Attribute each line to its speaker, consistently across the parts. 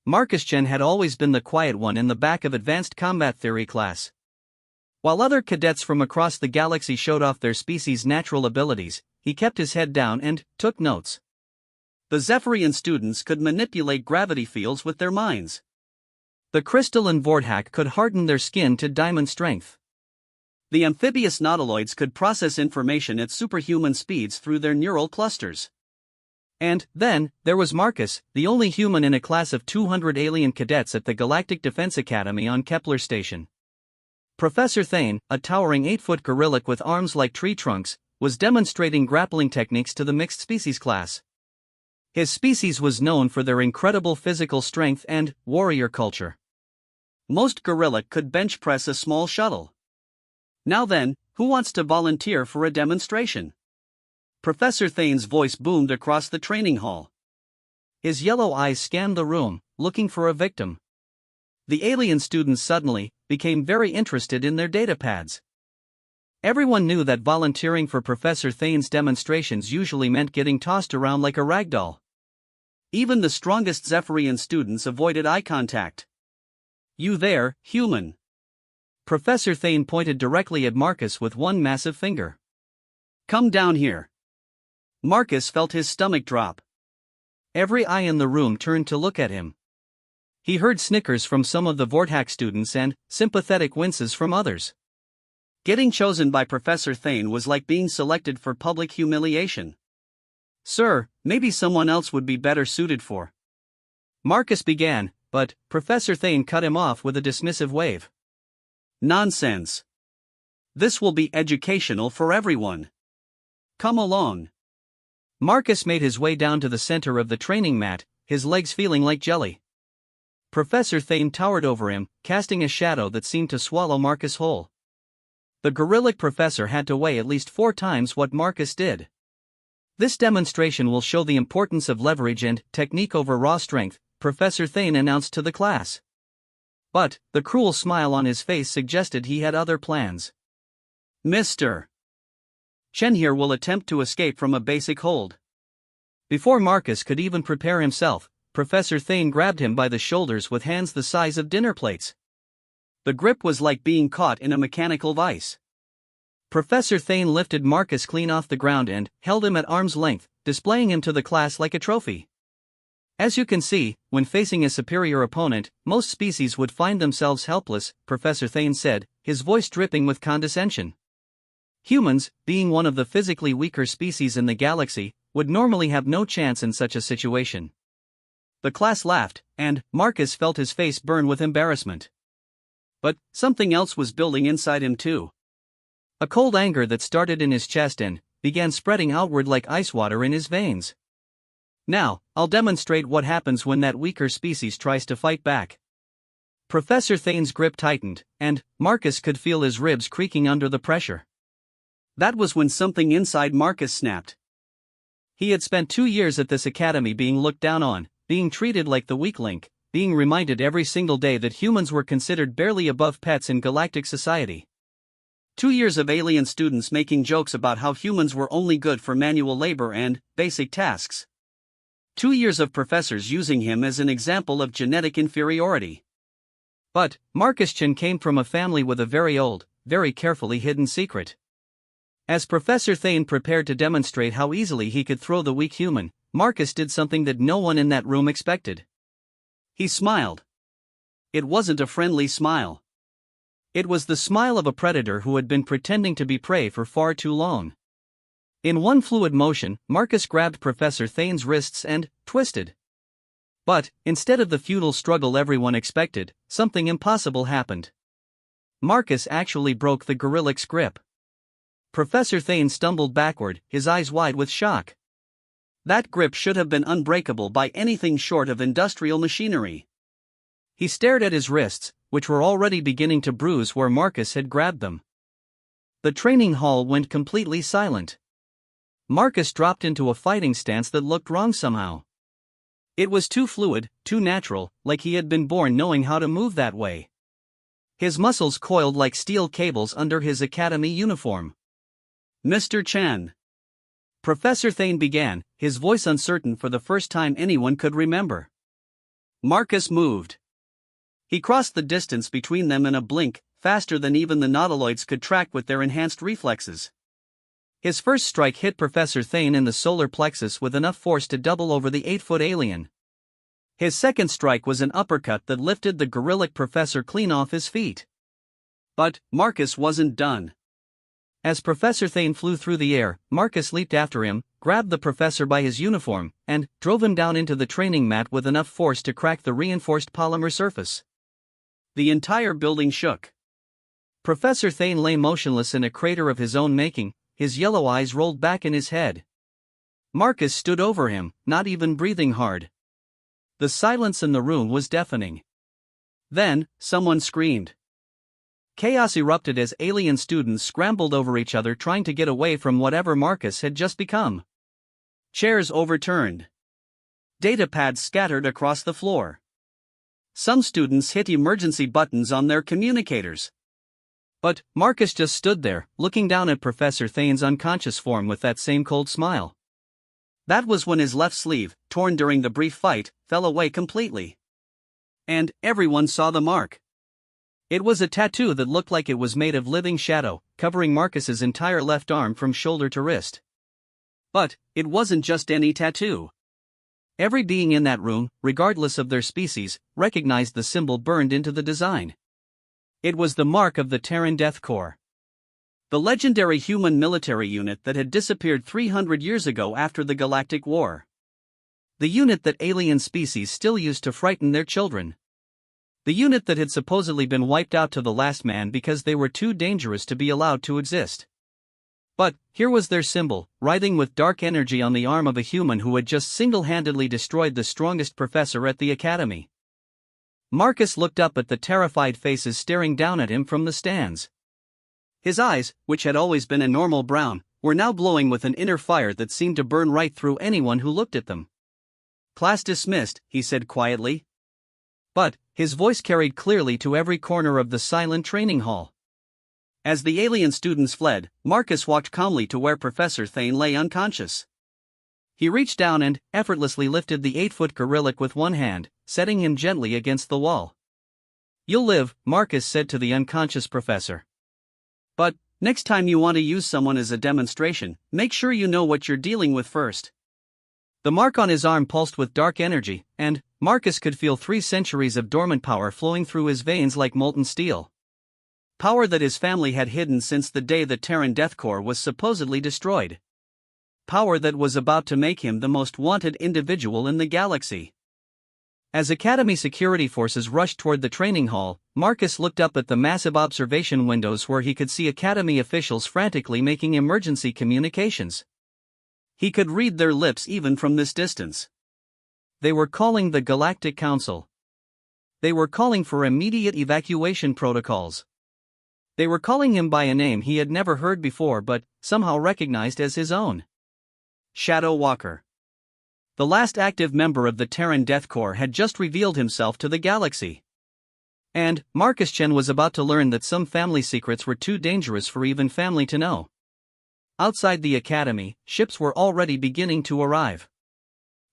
Speaker 1: Marcus Chen had always been the quiet one in the back of advanced combat theory class. While other cadets from across the galaxy showed off their species' natural abilities, he kept his head down and took notes. The Zephyrian students could manipulate gravity fields with their minds. The crystalline Vorthack could harden their skin to diamond strength. The amphibious nautiloids could process information at superhuman speeds through their neural clusters. And then, there was Marcus, the only human in a class of 200 alien cadets at the Galactic Defense Academy on Kepler Station. Professor Thane, a towering 8-foot gorilla with arms like tree trunks, was demonstrating grappling techniques to the mixed species class. His species was known for their incredible physical strength and warrior culture. Most gorilla could bench press a small shuttle. Now then, who wants to volunteer for a demonstration? Professor Thane's voice boomed across the training hall. His yellow eyes scanned the room, looking for a victim. The alien students suddenly became very interested in their datapads. Everyone knew that volunteering for Professor Thane's demonstrations usually meant getting tossed around like a ragdoll. Even the strongest Zephyrian students avoided eye contact. "You there, human." Professor Thane pointed directly at Marcus with one massive finger. "Come down here." Marcus felt his stomach drop. Every eye in the room turned to look at him. He heard snickers from some of the Vorthack students and sympathetic winces from others. Getting chosen by Professor Thane was like being selected for public humiliation. "Sir, maybe someone else would be better suited for." Marcus began, but Professor Thane cut him off with a dismissive wave. "Nonsense. This will be educational for everyone. Come along." Marcus made his way down to the center of the training mat, his legs feeling like jelly. Professor Thane towered over him, casting a shadow that seemed to swallow Marcus whole. The gorillic professor had to weigh at least 4 times what Marcus did. "This demonstration will show the importance of leverage and technique over raw strength," Professor Thane announced to the class. But the cruel smile on his face suggested he had other plans. "Mr. Chen here will attempt to escape from a basic hold." Before Marcus could even prepare himself, Professor Thane grabbed him by the shoulders with hands the size of dinner plates. The grip was like being caught in a mechanical vice. Professor Thane lifted Marcus clean off the ground and held him at arm's length, displaying him to the class like a trophy. "As you can see, when facing a superior opponent, most species would find themselves helpless," Professor Thane said, his voice dripping with condescension. "Humans, being one of the physically weaker species in the galaxy, would normally have no chance in such a situation." The class laughed, and Marcus felt his face burn with embarrassment. But something else was building inside him too. A cold anger that started in his chest and began spreading outward like ice water in his veins. "Now, I'll demonstrate what happens when that weaker species tries to fight back." Professor Thane's grip tightened, and Marcus could feel his ribs creaking under the pressure. That was when something inside Marcus snapped. He had spent 2 years at this academy being looked down on, being treated like the weak link, being reminded every single day that humans were considered barely above pets in galactic society. 2 years of alien students making jokes about how humans were only good for manual labor and basic tasks. 2 years of professors using him as an example of genetic inferiority. But Marcus Chen came from a family with a very old, very carefully hidden secret. As Professor Thane prepared to demonstrate how easily he could throw the weak human, Marcus did something that no one in that room expected. He smiled. It wasn't a friendly smile. It was the smile of a predator who had been pretending to be prey for far too long. In one fluid motion, Marcus grabbed Professor Thane's wrists and twisted. But, instead of the futile struggle everyone expected, something impossible happened. Marcus actually broke the gorillic's grip. Professor Thane stumbled backward, his eyes wide with shock. That grip should have been unbreakable by anything short of industrial machinery. He stared at his wrists, which were already beginning to bruise where Marcus had grabbed them. The training hall went completely silent. Marcus dropped into a fighting stance that looked wrong somehow. It was too fluid, too natural, like he had been born knowing how to move that way. His muscles coiled like steel cables under his academy uniform. "Mr. Chan," Professor Thane began, his voice uncertain for the first time anyone could remember. Marcus moved. He crossed the distance between them in a blink, faster than even the nautiloids could track with their enhanced reflexes. His first strike hit Professor Thane in the solar plexus with enough force to double over the 8-foot alien. His second strike was an uppercut that lifted the gorillic professor clean off his feet. But Marcus wasn't done. As Professor Thane flew through the air, Marcus leaped after him, grabbed the professor by his uniform, and drove him down into the training mat with enough force to crack the reinforced polymer surface. The entire building shook. Professor Thane lay motionless in a crater of his own making, his yellow eyes rolled back in his head. Marcus stood over him, not even breathing hard. The silence in the room was deafening. Then, someone screamed. Chaos erupted as alien students scrambled over each other trying to get away from whatever Marcus had just become. Chairs overturned. Datapads scattered across the floor. Some students hit emergency buttons on their communicators. But Marcus just stood there, looking down at Professor Thane's unconscious form with that same cold smile. That was when his left sleeve, torn during the brief fight, fell away completely. And everyone saw the mark. It was a tattoo that looked like it was made of living shadow, covering Marcus's entire left arm from shoulder to wrist. But it wasn't just any tattoo. Every being in that room, regardless of their species, recognized the symbol burned into the design. It was the mark of the Terran Death Corps. The legendary human military unit that had disappeared 300 years ago after the Galactic War. The unit that alien species still used to frighten their children. The unit that had supposedly been wiped out to the last man because they were too dangerous to be allowed to exist. But here was their symbol, writhing with dark energy on the arm of a human who had just single-handedly destroyed the strongest professor at the academy. Marcus looked up at the terrified faces staring down at him from the stands. His eyes, which had always been a normal brown, were now glowing with an inner fire that seemed to burn right through anyone who looked at them. "Class dismissed," he said quietly. But his voice carried clearly to every corner of the silent training hall. As the alien students fled, Marcus walked calmly to where Professor Thane lay unconscious. He reached down and effortlessly lifted the 8-foot gorillic with one hand, setting him gently against the wall. "You'll live," Marcus said to the unconscious professor. "But next time you want to use someone as a demonstration, make sure you know what you're dealing with first." The mark on his arm pulsed with dark energy, and Marcus could feel 3 centuries of dormant power flowing through his veins like molten steel. Power that his family had hidden since the day the Terran Death Corps was supposedly destroyed. Power that was about to make him the most wanted individual in the galaxy. As Academy security forces rushed toward the training hall, Marcus looked up at the massive observation windows where he could see Academy officials frantically making emergency communications. He could read their lips even from this distance. They were calling the Galactic Council. They were calling for immediate evacuation protocols. They were calling him by a name he had never heard before but somehow recognized as his own. Shadow Walker. The last active member of the Terran Death Corps had just revealed himself to the galaxy. And Marcus Chen was about to learn that some family secrets were too dangerous for even family to know. Outside the academy, ships were already beginning to arrive.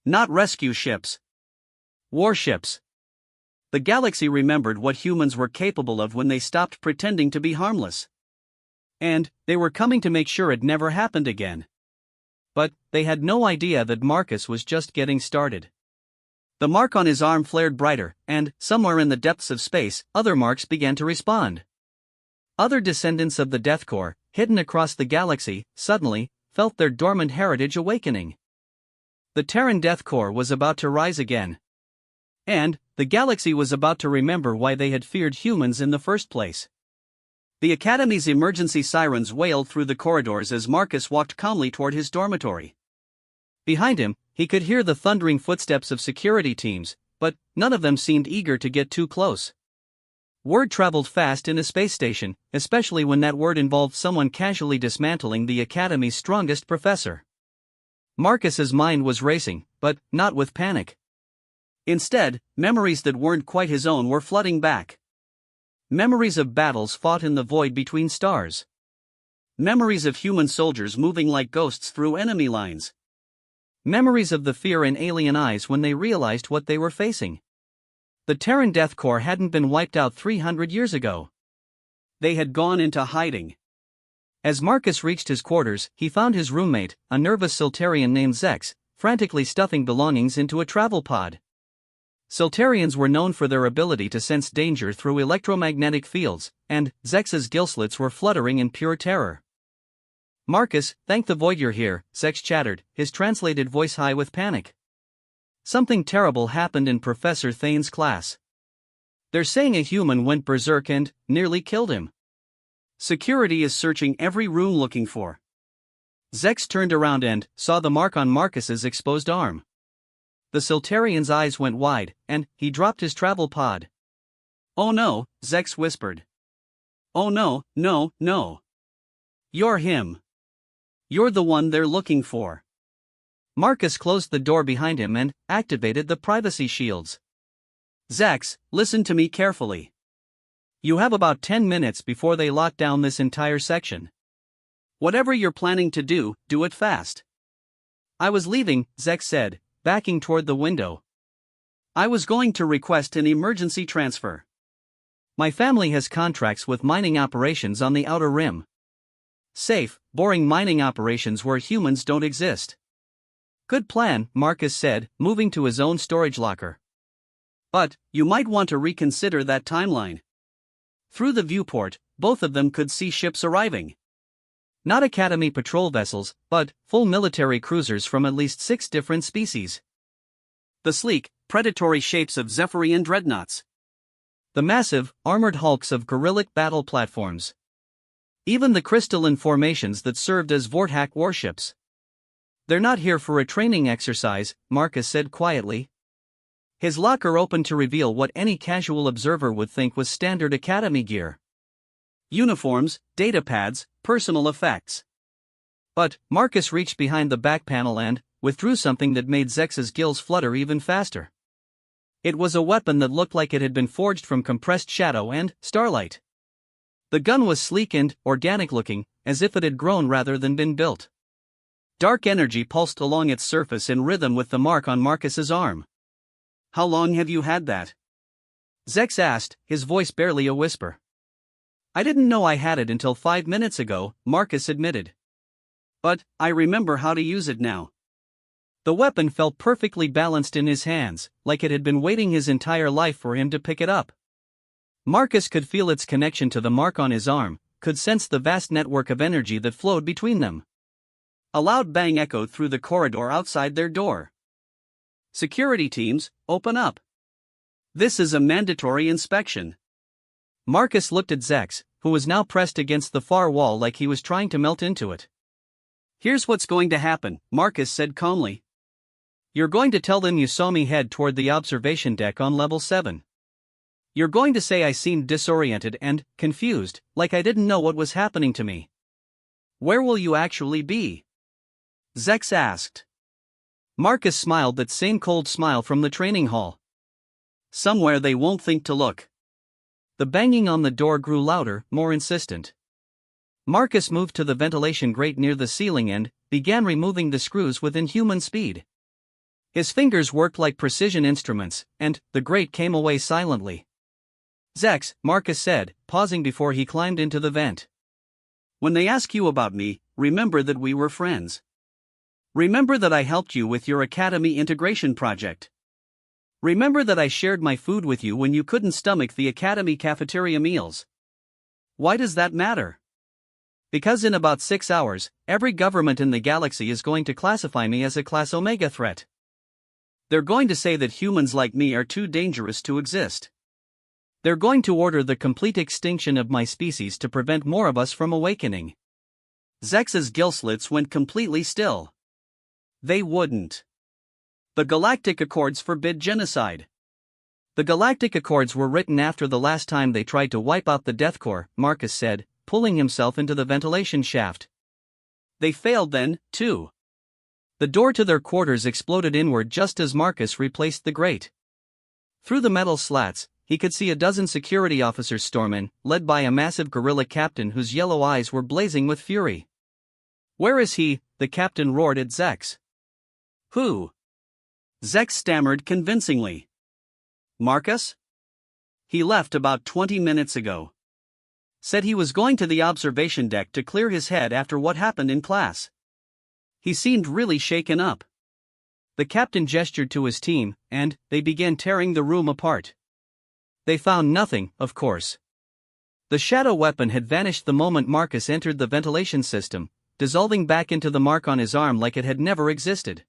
Speaker 1: Not rescue ships. Warships. The galaxy remembered what humans were capable of when they stopped pretending to be harmless. And they were coming to make sure it never happened again. But they had no idea that Marcus was just getting started. The mark on his arm flared brighter, and somewhere in the depths of space, other marks began to respond. Other descendants of the Death Corps, hidden across the galaxy, suddenly felt their dormant heritage awakening. The Terran Death Corps was about to rise again. And the galaxy was about to remember why they had feared humans in the first place. The Academy's emergency sirens wailed through the corridors as Marcus walked calmly toward his dormitory. Behind him, he could hear the thundering footsteps of security teams, but none of them seemed eager to get too close. Word traveled fast in a space station, especially when that word involved someone casually dismantling the Academy's strongest professor. Marcus's mind was racing, but not with panic. Instead, memories that weren't quite his own were flooding back. Memories of battles fought in the void between stars. Memories of human soldiers moving like ghosts through enemy lines. Memories of the fear in alien eyes when they realized what they were facing. The Terran Death Corps hadn't been wiped out 300 years ago. They had gone into hiding. As Marcus reached his quarters, he found his roommate, a nervous Siltarian named Zex, frantically stuffing belongings into a travel pod. Siltarians were known for their ability to sense danger through electromagnetic fields, and Zex's gill slits were fluttering in pure terror. "Marcus, thank the void you're here," Zex chattered, his translated voice high with panic. "Something terrible happened in Professor Thane's class. They're saying a human went berserk and nearly killed him. Security is searching every room looking for." Zex turned around and saw the mark on Marcus's exposed arm. The Siltarian's eyes went wide, and he dropped his travel pod. "Oh no," Zex whispered. "Oh no, no, no. You're him. You're the one they're looking for." Marcus closed the door behind him and activated the privacy shields. "Zex, listen to me carefully. You have about 10 minutes before they lock down this entire section. Whatever you're planning to do, do it fast." "I was leaving," Zex said, backing toward the window. "I was going to request an emergency transfer. My family has contracts with mining operations on the Outer Rim. Safe, boring mining operations where humans don't exist." "Good plan," Marcus said, moving to his own storage locker. "But you might want to reconsider that timeline." Through the viewport, both of them could see ships arriving. Not Academy patrol vessels, but full military cruisers from at least 6 different species. The sleek, predatory shapes of Zephyrian dreadnoughts. The massive, armored hulks of Gorillic battle platforms. Even the crystalline formations that served as Vorthak warships. "They're not here for a training exercise," Marcus said quietly. His locker opened to reveal what any casual observer would think was standard Academy gear. Uniforms, datapads, personal effects. But Marcus reached behind the back panel and withdrew something that made Zex's gills flutter even faster. It was a weapon that looked like it had been forged from compressed shadow and starlight. The gun was sleek and organic-looking, as if it had grown rather than been built. Dark energy pulsed along its surface in rhythm with the mark on Marcus's arm. "How long have you had that?" Zex asked, his voice barely a whisper. "I didn't know I had it until 5 minutes ago," Marcus admitted. "But I remember how to use it now." The weapon felt perfectly balanced in his hands, like it had been waiting his entire life for him to pick it up. Marcus could feel its connection to the mark on his arm, could sense the vast network of energy that flowed between them. A loud bang echoed through the corridor outside their door. "Security teams, open up. This is a mandatory inspection." Marcus looked at Zex, who was now pressed against the far wall like he was trying to melt into it. "Here's what's going to happen," Marcus said calmly. "You're going to tell them you saw me head toward the observation deck on level 7. You're going to say I seemed disoriented and confused, like I didn't know what was happening to me." "Where will you actually be?" Zex asked. Marcus smiled that same cold smile from the training hall. "Somewhere they won't think to look." The banging on the door grew louder, more insistent. Marcus moved to the ventilation grate near the ceiling and began removing the screws with inhuman speed. His fingers worked like precision instruments, and the grate came away silently. "Zex," Marcus said, pausing before he climbed into the vent. "When they ask you about me, remember that we were friends. Remember that I helped you with your Academy integration project. Remember that I shared my food with you when you couldn't stomach the Academy cafeteria meals. Why does that matter? Because in about 6 hours, every government in the galaxy is going to classify me as a Class Omega threat. They're going to say that humans like me are too dangerous to exist. They're going to order the complete extinction of my species to prevent more of us from awakening." Zex's gill slits went completely still. They wouldn't. The Galactic Accords forbid genocide. The Galactic Accords were written after the last time they tried to wipe out the Death Corps, Marcus said, pulling himself into the ventilation shaft. They failed then, too. The door to their quarters exploded inward just as Marcus replaced the grate. Through the metal slats, he could see a dozen security officers storm in, led by a massive gorilla captain whose yellow eyes were blazing with fury. "Where is he?" the captain roared at Zex. "Who?" Zex stammered convincingly. Marcus? He left about 20 minutes ago. Said he was going to the observation deck to clear his head after what happened in class. He seemed really shaken up. The captain gestured to his team, and they began tearing the room apart. They found nothing, of course. The shadow weapon had vanished the moment Marcus entered the ventilation system, dissolving back into the mark on his arm like it had never existed.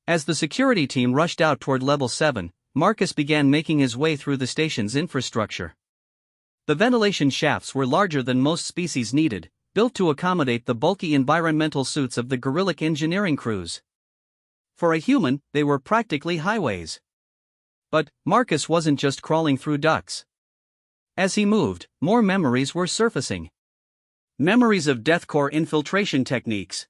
Speaker 1: As the security team rushed out toward level 7, Marcus began making his way through the station's infrastructure. The ventilation shafts were larger than most species needed, built to accommodate the bulky environmental suits of the gorilla engineering crews. For a human, they were practically highways. But Marcus wasn't just crawling through ducts. As he moved, more memories were surfacing. Memories of deathcore infiltration techniques.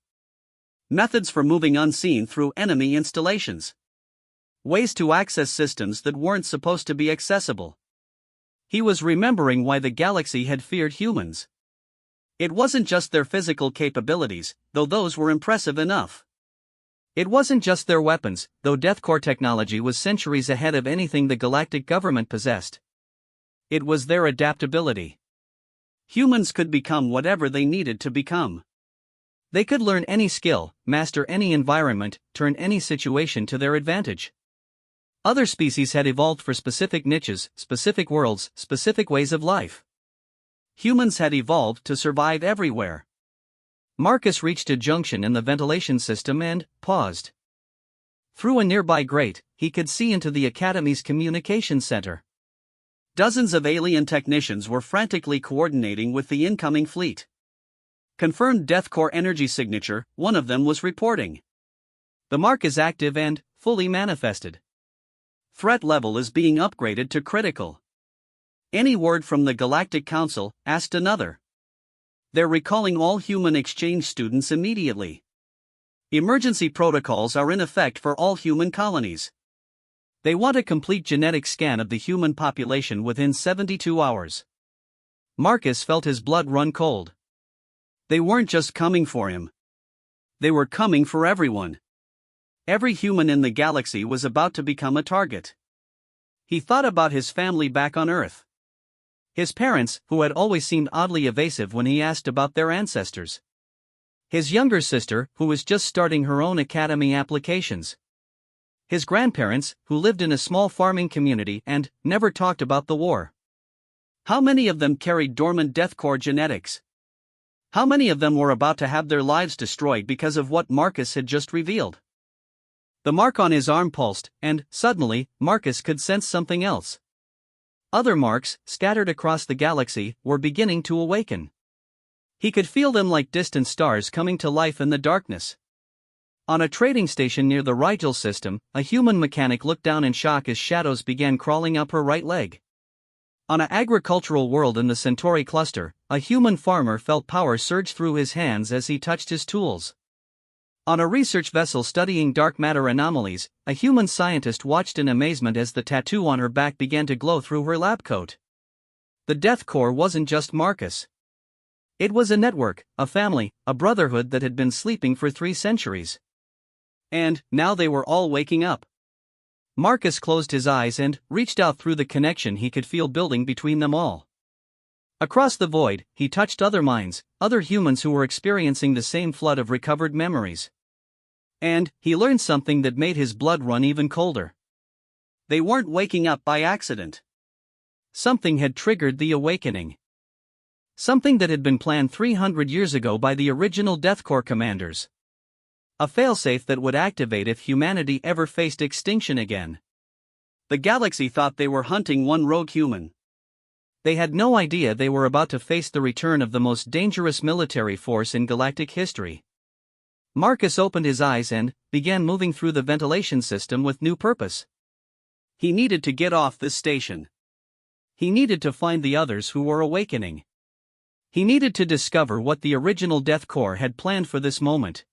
Speaker 1: Methods for moving unseen through enemy installations. Ways to access systems that weren't supposed to be accessible. He was remembering why the galaxy had feared humans. It wasn't just their physical capabilities, though those were impressive enough. It wasn't just their weapons, though deathcore technology was centuries ahead of anything the galactic government possessed. It was their adaptability. Humans could become whatever they needed to become. They could learn any skill, master any environment, turn any situation to their advantage. Other species had evolved for specific niches, specific worlds, specific ways of life. Humans had evolved to survive everywhere. Marcus reached a junction in the ventilation system and paused. Through a nearby grate, he could see into the Academy's communication center. Dozens of alien technicians were frantically coordinating with the incoming fleet. Confirmed deathcore energy signature, one of them was reporting. The mark is active and fully manifested. Threat level is being upgraded to critical. Any word from the Galactic Council? Asked another. They're recalling all human exchange students immediately. Emergency protocols are in effect for all human colonies. They want a complete genetic scan of the human population within 72 hours. Marcus felt his blood run cold. They weren't just coming for him. They were coming for everyone. Every human in the galaxy was about to become a target. He thought about his family back on Earth. His parents, who had always seemed oddly evasive when he asked about their ancestors. His younger sister, who was just starting her own academy applications. His grandparents, who lived in a small farming community and never talked about the war. How many of them carried dormant deathcore genetics? How many of them were about to have their lives destroyed because of what Marcus had just revealed? The mark on his arm pulsed, and, suddenly, Marcus could sense something else. Other marks, scattered across the galaxy, were beginning to awaken. He could feel them like distant stars coming to life in the darkness. On a trading station near the Rigel system, a human mechanic looked down in shock as shadows began crawling up her right leg. On an agricultural world in the Centauri cluster, a human farmer felt power surge through his hands as he touched his tools. On a research vessel studying dark matter anomalies, a human scientist watched in amazement as the tattoo on her back began to glow through her lab coat. The Death Corps wasn't just Marcus. It was a network, a family, a brotherhood that had been sleeping for 3 centuries. And now they were all waking up. Marcus closed his eyes and reached out through the connection he could feel building between them all. Across the void, he touched other minds, other humans who were experiencing the same flood of recovered memories. And he learned something that made his blood run even colder. They weren't waking up by accident. Something had triggered the awakening. Something that had been planned 300 years ago by the original Death Corps commanders. A failsafe that would activate if humanity ever faced extinction again. The galaxy thought they were hunting one rogue human. They had no idea they were about to face the return of the most dangerous military force in galactic history. Marcus opened his eyes and began moving through the ventilation system with new purpose. He needed to get off this station. He needed to find the others who were awakening. He needed to discover what the original Death Corps had planned for this moment.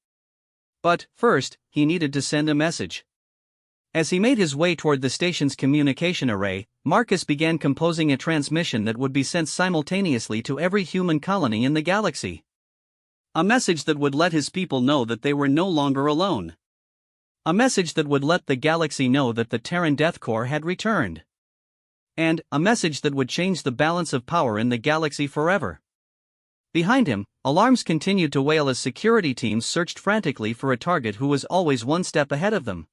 Speaker 1: But, first, he needed to send a message. As he made his way toward the station's communication array, Marcus began composing a transmission that would be sent simultaneously to every human colony in the galaxy. A message that would let his people know that they were no longer alone. A message that would let the galaxy know that the Terran Death Corps had returned. And a message that would change the balance of power in the galaxy forever. Behind him, alarms continued to wail as security teams searched frantically for a target who was always one step ahead of them.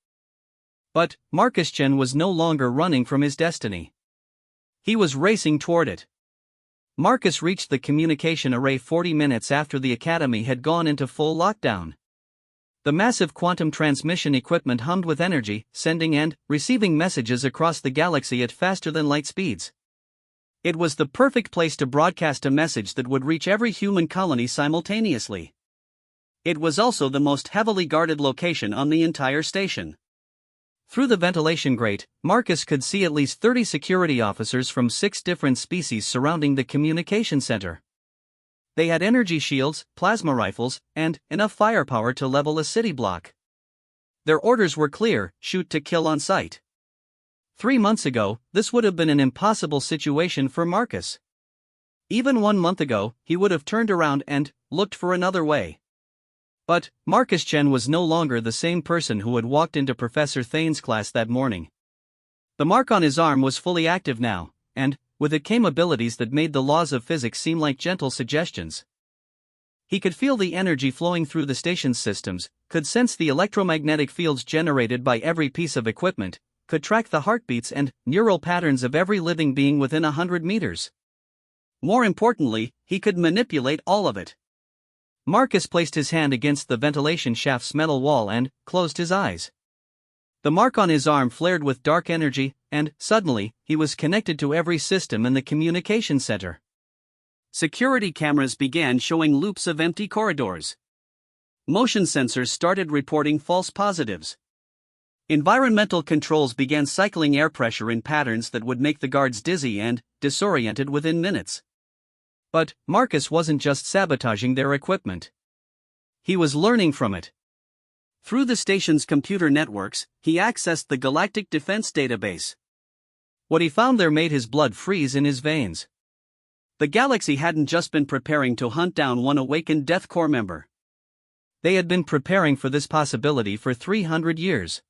Speaker 1: But Marcus Chen was no longer running from his destiny. He was racing toward it. Marcus reached the communication array 40 minutes after the Academy had gone into full lockdown. The massive quantum transmission equipment hummed with energy, sending and receiving messages across the galaxy at faster than light speeds. It was the perfect place to broadcast a message that would reach every human colony simultaneously. It was also the most heavily guarded location on the entire station. Through the ventilation grate, Marcus could see at least 30 security officers from 6 different species surrounding the communication center. They had energy shields, plasma rifles, and enough firepower to level a city block. Their orders were clear: shoot to kill on sight. 3 months ago, this would have been an impossible situation for Marcus. Even 1 month ago, he would have turned around and looked for another way. But Marcus Chen was no longer the same person who had walked into Professor Thane's class that morning. The mark on his arm was fully active now, and with it came abilities that made the laws of physics seem like gentle suggestions. He could feel the energy flowing through the station's systems, could sense the electromagnetic fields generated by every piece of equipment, could track the heartbeats and neural patterns of every living being within 100 meters. More importantly, he could manipulate all of it. Marcus placed his hand against the ventilation shaft's metal wall and closed his eyes. The mark on his arm flared with dark energy, and suddenly, he was connected to every system in the communication center. Security cameras began showing loops of empty corridors. Motion sensors started reporting false positives. Environmental controls began cycling air pressure in patterns that would make the guards dizzy and disoriented within minutes. But Marcus wasn't just sabotaging their equipment. He was learning from it. Through the station's computer networks, he accessed the Galactic Defense Database. What he found there made his blood freeze in his veins. The galaxy hadn't just been preparing to hunt down one awakened Death Corps member. They had been preparing for this possibility for 300 years.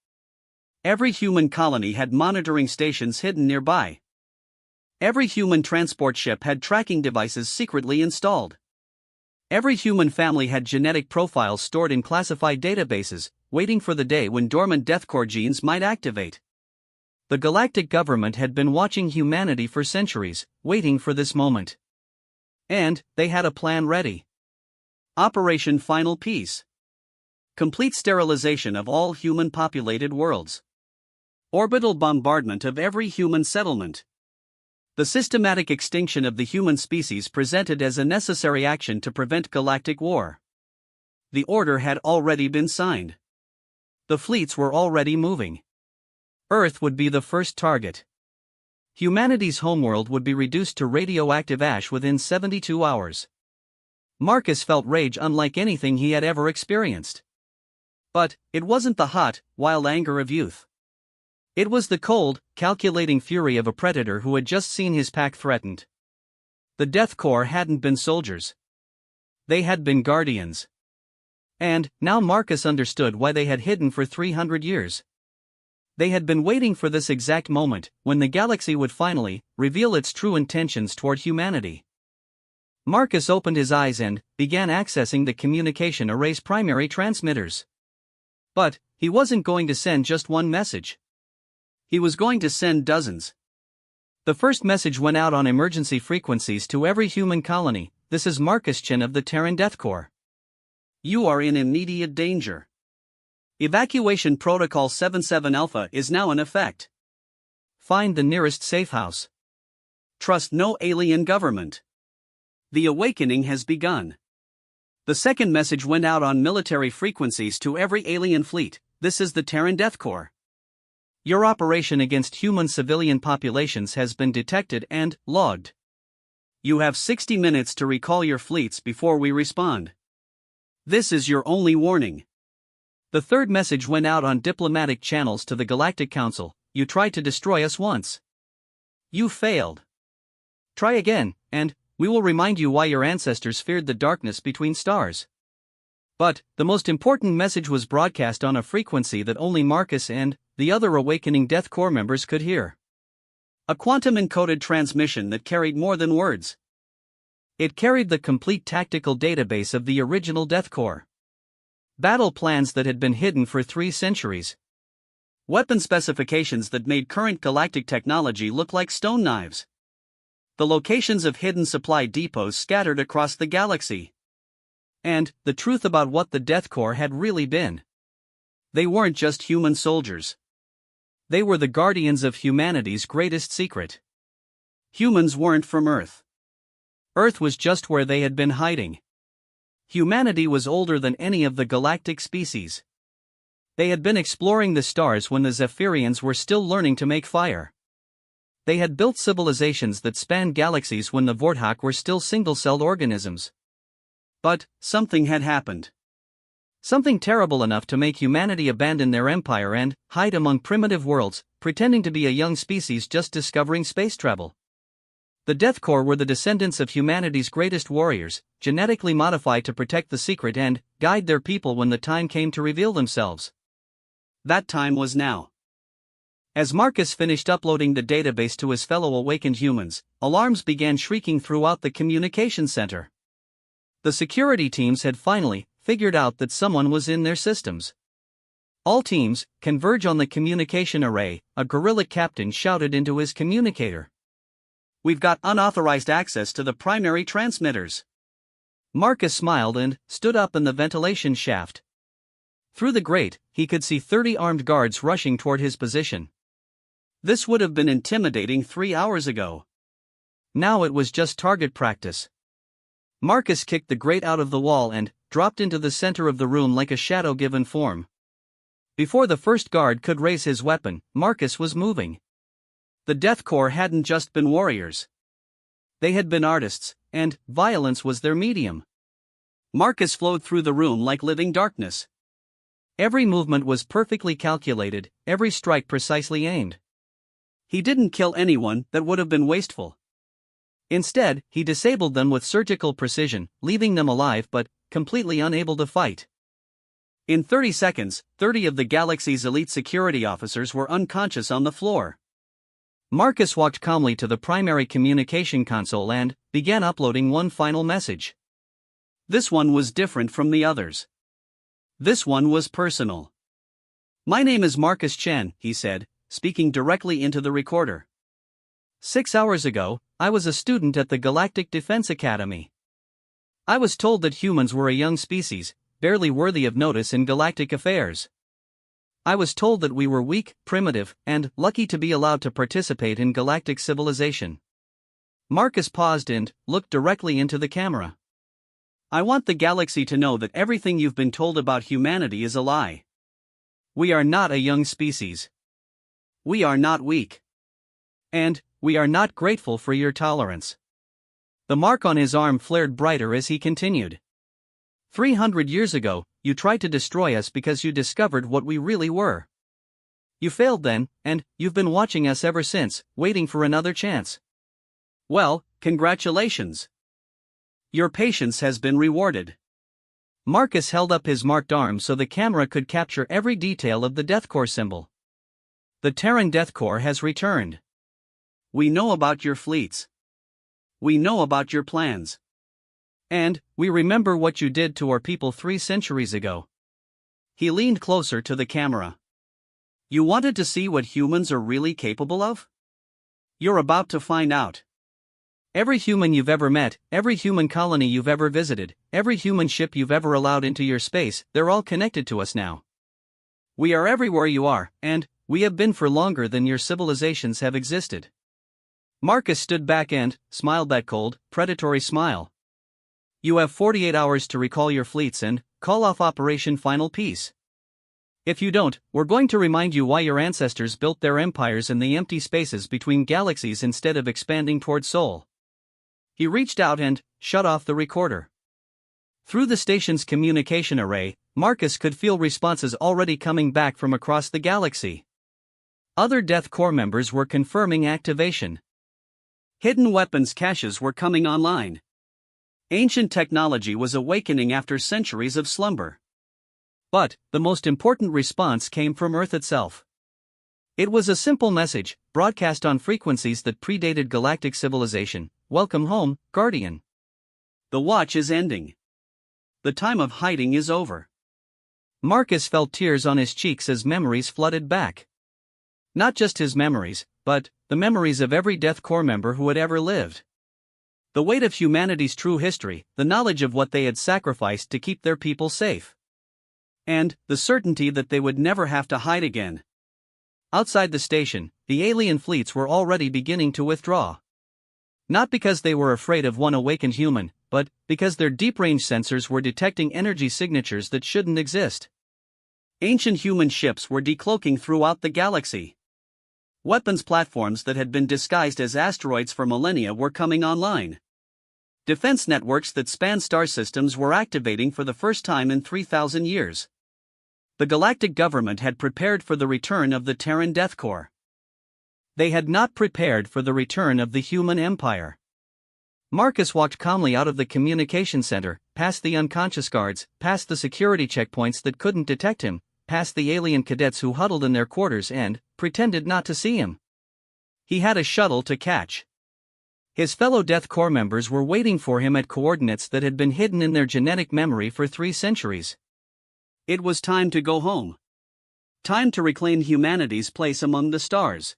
Speaker 1: Every human colony had monitoring stations hidden nearby. Every human transport ship had tracking devices secretly installed. Every human family had genetic profiles stored in classified databases, waiting for the day when dormant Death Corps genes might activate. The galactic government had been watching humanity for centuries, waiting for this moment. And they had a plan ready. Operation Final Peace. Complete sterilization of all human-populated worlds. Orbital bombardment of every human settlement. The systematic extinction of the human species presented as a necessary action to prevent galactic war. The order had already been signed. The fleets were already moving. Earth would be the first target. Humanity's homeworld would be reduced to radioactive ash within 72 hours. Marcus felt rage unlike anything he had ever experienced. But it wasn't the hot, wild anger of youth. It was the cold, calculating fury of a predator who had just seen his pack threatened. The Death Corps hadn't been soldiers. They had been guardians. And now Marcus understood why they had hidden for 300 years. They had been waiting for this exact moment, when the galaxy would finally reveal its true intentions toward humanity. Marcus opened his eyes and began accessing the communication array's primary transmitters. But he wasn't going to send just one message. He was going to send dozens. The first message went out on emergency frequencies to every human colony. This is Marcus Chen of the Terran Death Corps. You are in immediate danger. Evacuation Protocol 77 Alpha is now in effect. Find the nearest safe house. Trust no alien government. The awakening has begun. The second message went out on military frequencies to every alien fleet. This is the Terran Death Corps. Your operation against human civilian populations has been detected and logged. You have 60 minutes to recall your fleets before we respond. This is your only warning. The third message went out on diplomatic channels to the Galactic Council. You tried to destroy us once. You failed. Try again, and we will remind you why your ancestors feared the darkness between stars. But the most important message was broadcast on a frequency that only Marcus and the other awakening Death Corps members could hear. A quantum-encoded transmission that carried more than words. It carried the complete tactical database of the original Death Corps. Battle plans that had been hidden for 3 centuries. Weapon specifications that made current galactic technology look like stone knives. The locations of hidden supply depots scattered across the galaxy. And the truth about what the Death Corps had really been. They weren't just human soldiers. They were the guardians of humanity's greatest secret. Humans weren't from Earth. Earth was just where they had been hiding. Humanity was older than any of the galactic species. They had been exploring the stars when the Zephyrians were still learning to make fire. They had built civilizations that spanned galaxies when the Vorthok were still single-celled organisms. But something had happened. Something terrible enough to make humanity abandon their empire and hide among primitive worlds, pretending to be a young species just discovering space travel. The Death Corps were the descendants of humanity's greatest warriors, genetically modified to protect the secret and guide their people when the time came to reveal themselves. That time was now. As Marcus finished uploading the database to his fellow awakened humans, alarms began shrieking throughout the communication center. The security teams had finally figured out that someone was in their systems. All teams, converge on the communication array, a guerrilla captain shouted into his communicator. We've got unauthorized access to the primary transmitters. Marcus smiled and stood up in the ventilation shaft. Through the grate, he could see 30 armed guards rushing toward his position. This would have been intimidating 3 hours ago. Now it was just target practice. Marcus kicked the grate out of the wall and dropped into the center of the room like a shadow given form. Before the first guard could raise his weapon, Marcus was moving. The Death Corps hadn't just been warriors. They had been artists, and violence was their medium. Marcus flowed through the room like living darkness. Every movement was perfectly calculated, every strike precisely aimed. He didn't kill anyone that would have been wasteful. Instead, he disabled them with surgical precision, leaving them alive but completely unable to fight. In 30 seconds, 30 of the galaxy's elite security officers were unconscious on the floor. Marcus walked calmly to the primary communication console and began uploading one final message. This one was different from the others. This one was personal. My name is Marcus Chen, he said, speaking directly into the recorder. 6 hours ago, I was a student at the Galactic Defense Academy. I was told that humans were a young species, barely worthy of notice in galactic affairs. I was told that we were weak, primitive, and lucky to be allowed to participate in galactic civilization. Marcus paused and looked directly into the camera. I want the galaxy to know that everything you've been told about humanity is a lie. We are not a young species. We are not weak. And we are not grateful for your tolerance. The mark on his arm flared brighter as he continued. 300 years ago, you tried to destroy us because you discovered what we really were. You failed then, and you've been watching us ever since, waiting for another chance. Well, congratulations. Your patience has been rewarded. Marcus held up his marked arm so the camera could capture every detail of the Death Corps symbol. The Terran Death Corps has returned. We know about your fleets. We know about your plans. And we remember what you did to our people 3 centuries ago. He leaned closer to the camera. You wanted to see what humans are really capable of? You're about to find out. Every human you've ever met, every human colony you've ever visited, every human ship you've ever allowed into your space, they're all connected to us now. We are everywhere you are, and we have been for longer than your civilizations have existed. Marcus stood back and smiled that cold, predatory smile. You have 48 hours to recall your fleets and call off Operation Final Peace. If you don't, we're going to remind you why your ancestors built their empires in the empty spaces between galaxies instead of expanding toward Sol. He reached out and shut off the recorder. Through the station's communication array, Marcus could feel responses already coming back from across the galaxy. Other Death Corps members were confirming activation. Hidden weapons caches were coming online. Ancient technology was awakening after centuries of slumber. But the most important response came from Earth itself. It was a simple message, broadcast on frequencies that predated galactic civilization. Welcome home, Guardian. The watch is ending. The time of hiding is over. Marcus felt tears on his cheeks as memories flooded back. Not just his memories, but the memories of every Death Corps member who had ever lived. The weight of humanity's true history, the knowledge of what they had sacrificed to keep their people safe. And the certainty that they would never have to hide again. Outside the station, the alien fleets were already beginning to withdraw. Not because they were afraid of one awakened human, but because their deep-range sensors were detecting energy signatures that shouldn't exist. Ancient human ships were decloaking throughout the galaxy. Weapons platforms that had been disguised as asteroids for millennia were coming online. Defense networks that spanned star systems were activating for the first time in 3,000 years. The galactic government had prepared for the return of the Terran Death Corps. They had not prepared for the return of the human empire. Marcus walked calmly out of the communication center, past the unconscious guards, past the security checkpoints that couldn't detect him, past the alien cadets who huddled in their quarters and pretended not to see him. He had a shuttle to catch. His fellow Death Corps members were waiting for him at coordinates that had been hidden in their genetic memory for 3 centuries. It was time to go home. Time to reclaim humanity's place among the stars.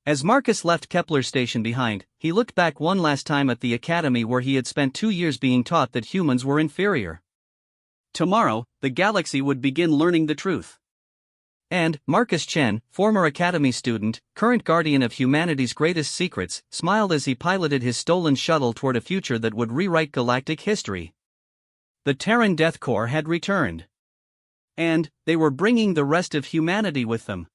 Speaker 1: As Marcus left Kepler Station behind, he looked back one last time at the academy where he had spent 2 years being taught that humans were inferior. Tomorrow, the galaxy would begin learning the truth. And Marcus Chen, former academy student, current guardian of humanity's greatest secrets, smiled as he piloted his stolen shuttle toward a future that would rewrite galactic history. The Terran Death Corps had returned. And they were bringing the rest of humanity with them.